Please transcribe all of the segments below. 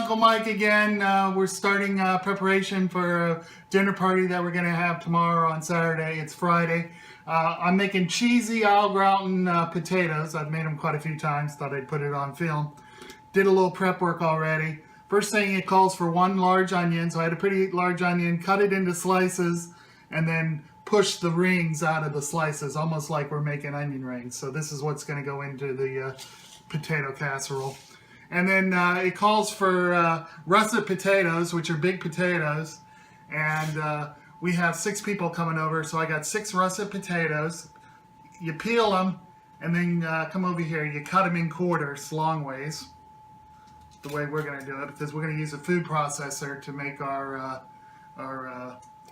Uncle Mike again. We're starting preparation for a dinner party that we're going to have tomorrow on Saturday. It's Friday. I'm making cheesy Augratin potatoes. I've made them quite a few times. Thought I'd put it on film. Did a little prep work already. First thing, it calls for 1 large onion. So I had a pretty large onion, cut it into slices, and then push the rings out of the slices, almost like we're making onion rings. So this is what's going to go into the potato casserole. And then it calls for russet potatoes, which are big potatoes. And we have 6 people coming over, so I got 6 russet potatoes. You peel them, and then come over here. You cut them in quarters, long ways, the way we're going to do it, because we're going to use a food processor to make our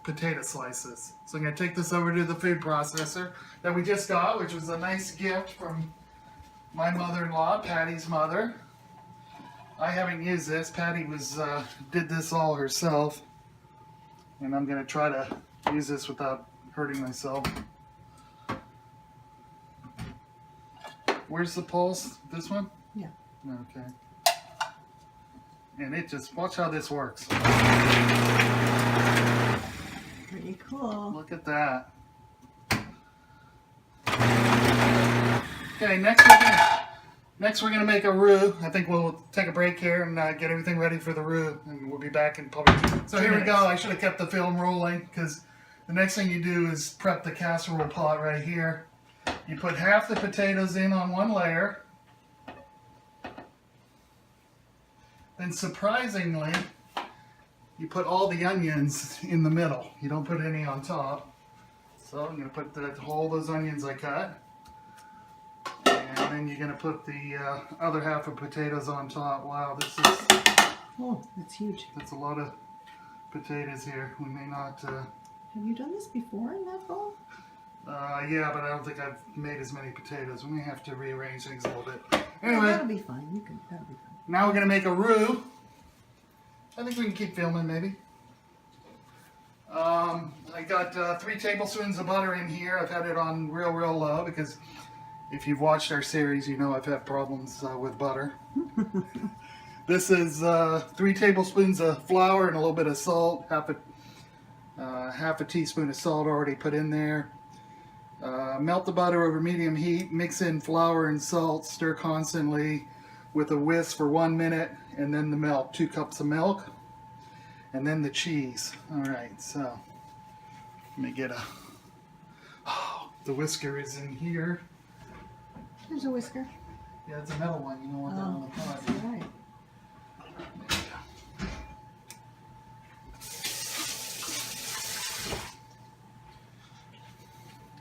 potato slices. So I'm going to take this over to the food processor that we just got, which was a nice gift from my mother-in-law, Patty's mother. I haven't used this. Patty did this all herself, and I'm going to try to use this without hurting myself. Where's the pulse? This one? Yeah. Okay. And it just, watch how this works. Pretty cool. Look at that. Okay, next we're gonna make a roux. I think we'll take a break here and get everything ready for the roux, and we'll be back in probably. So here we go. I should have kept the film rolling, because the next thing you do is prep the casserole pot right here. You put half the potatoes in on one layer. Then surprisingly, you put all the onions in the middle. You don't put any on top. So I'm going to put all those onions I cut. And then you're going to put the other half of potatoes on top. Wow, this is... Oh, that's huge. That's a lot of potatoes here. We may not... Have you done this before in that bowl? Yeah, but I don't think I've made as many potatoes. We may have to rearrange things a little bit. Well, Anyway, that'll be fine. That'll be fine. now we're going to make a roux. I think we can keep filming, maybe. I got 3 tablespoons of butter in here. I've had it on real low, because if you've watched our series, you know I've had problems with butter. This is 3 tablespoons of flour and a little bit of salt. Half a teaspoon of salt already put in there. Melt the butter over medium heat. Mix in flour and salt. Stir constantly with a whisk for 1 minute, and then the milk. 2 cups of milk, and then the cheese. All right, so let me get the whisker is in here. There's a whisker. Yeah, it's a metal one. You don't want that on the pot. That's right.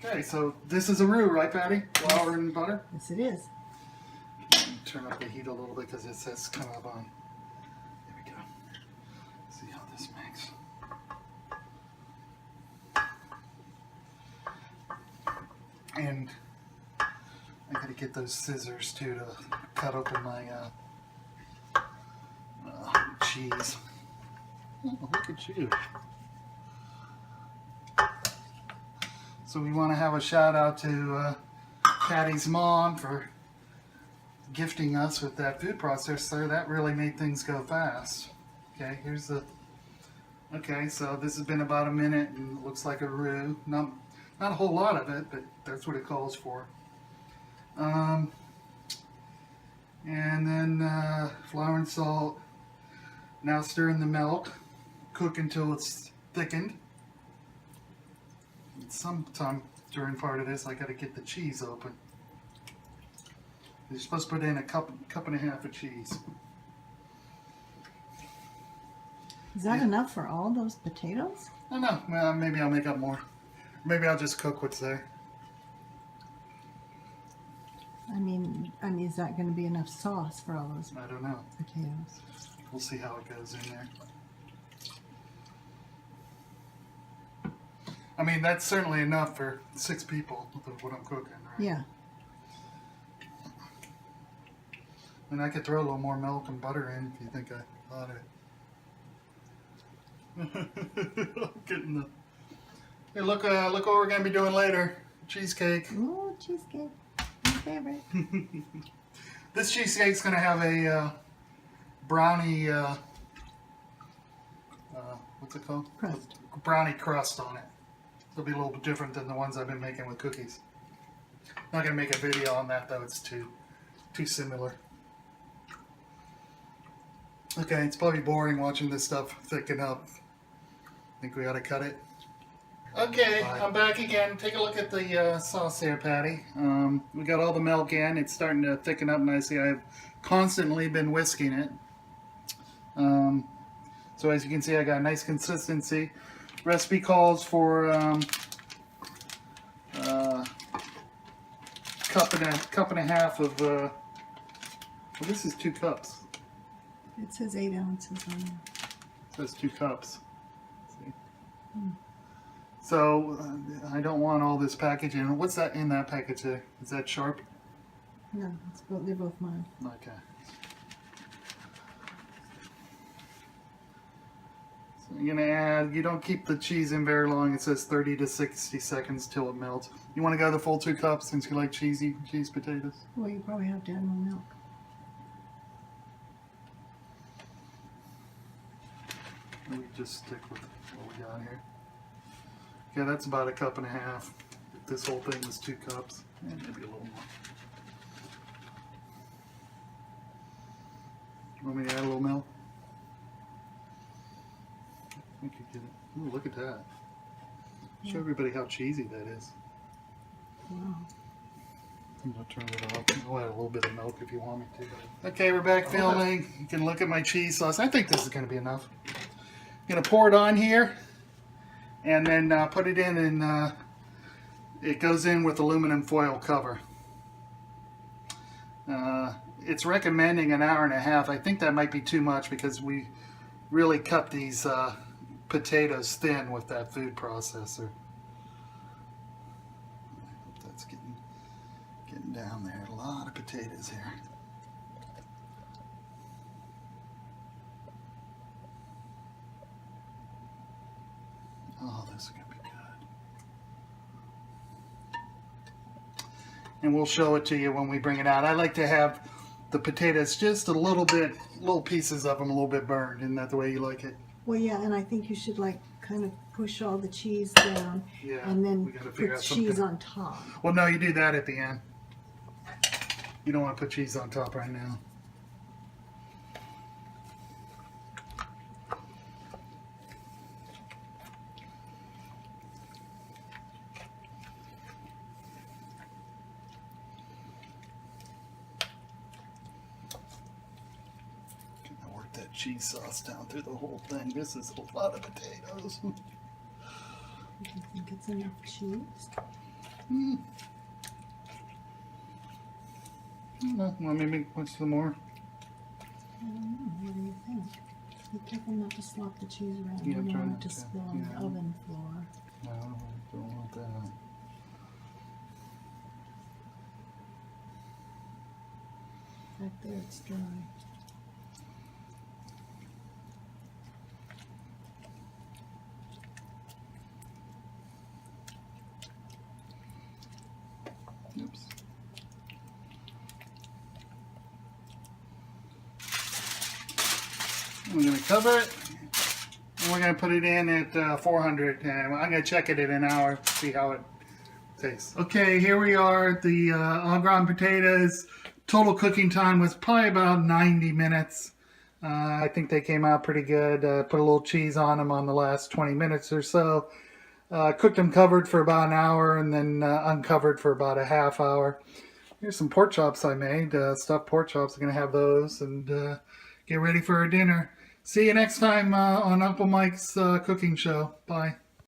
Okay, so this is a roux, right, Patty? Flour and butter. Yes, it is. Turn up the heat a little bit, because it says come up on. There we go. See how this makes. And I gotta get those scissors too to cut open my cheese. Oh, look at you. So we want to have a shout out to Patty's mom for gifting us with that food processor. That really made things go fast. Okay, here's the... Okay, so this has been about a minute, and it looks like a roux. Not a whole lot of it, but that's what it calls for. And then flour and salt. Now stir in the milk. Cook until it's thickened. And sometime during part of this, I got to get the cheese open. You're supposed to put in a cup and a half of cheese. Is that enough for all those potatoes? I don't know. Well, maybe I'll make up more. Maybe I'll just cook what's there. I mean, is that going to be enough sauce for all those I don't know. potatoes? We'll see how it goes in there. I mean, that's certainly enough for 6 people with what I'm cooking, right? Yeah. And I could throw a little more milk and butter in if you think I ought to. I'm getting the... Hey, look what we're going to be doing later. Cheesecake. Ooh, cheesecake. My favorite. This cheesecake's going to have a brownie, what's it called? Crust. Brownie crust on it. It'll be a little bit different than the ones I've been making with cookies. Not gonna make a video on that though, it's too similar. Okay, it's probably boring watching this stuff thicken up. Think we ought to cut it? Okay, I'm back again. Take a look at the sauce there, Patty. We got all the milk in. It's starting to thicken up nicely. I've constantly been whisking it. So as you can see, I got a nice consistency. Recipe calls for cup and a half of. Well, this is 2 cups. It says 8 ounces on there. It says 2 cups. See? So I don't want all this packaging. What's that in that package there? Is that sharp? No, they're both mine. Okay. So you're gonna add. You don't keep the cheese in very long. It says 30 to 60 seconds till it melts. You want to go the full 2 cups since you like cheese potatoes. Well, you probably have to add more milk. We just stick with what we got here. Okay, that's about 1.5 cups. This whole thing was 2 cups, and maybe a little more. You want me to add a little milk? I think you get it. Ooh, look at that. Show everybody how cheesy that is. Wow. I'm gonna turn it off. I'll add a little bit of milk if you want me to. Okay, we're back filming. You can look at my cheese sauce. I think this is gonna be enough. I'm gonna pour it on here, and then put it in, and it goes in with aluminum foil cover. It's recommending 1.5 hours. I think that might be too much because we really cut these potatoes thin with that food processor. I hope that's getting down there. A lot of potatoes here. Oh, this is going to be good. And we'll show it to you when we bring it out. I like to have the potatoes just a little bit, little pieces of them a little bit burned. Isn't that the way you like it? Well, yeah, and I think you should like kind of push all the cheese down, Yeah, and we then gotta figure put out cheese something. on top. Well, no, you do that at the end. You don't want to put cheese on top right now. Work that cheese sauce down through the whole thing. This is a lot of potatoes. Do you think it's enough cheese? No, want me to put some more? I don't know. What do you think? Be careful not to slop the cheese around. Yeah, You I'm don't trying want it not to to. spill on Yeah. the oven floor. No, I don't want that. Back there, it's dry. Oops. We're going to cover it, and we're going to put it in at 400, and I'm going to check it in an hour, see how it tastes. Okay, here we are, the Augratin potatoes. Total cooking time was probably about 90 minutes. I think they came out pretty good. Put a little cheese on them on the last 20 minutes or so. Cooked them covered for about an hour, and then uncovered for about a half hour. Here's some pork chops I made, stuffed pork chops. I'm going to have those and get ready for our dinner. See you next time on Uncle Mike's cooking show. Bye.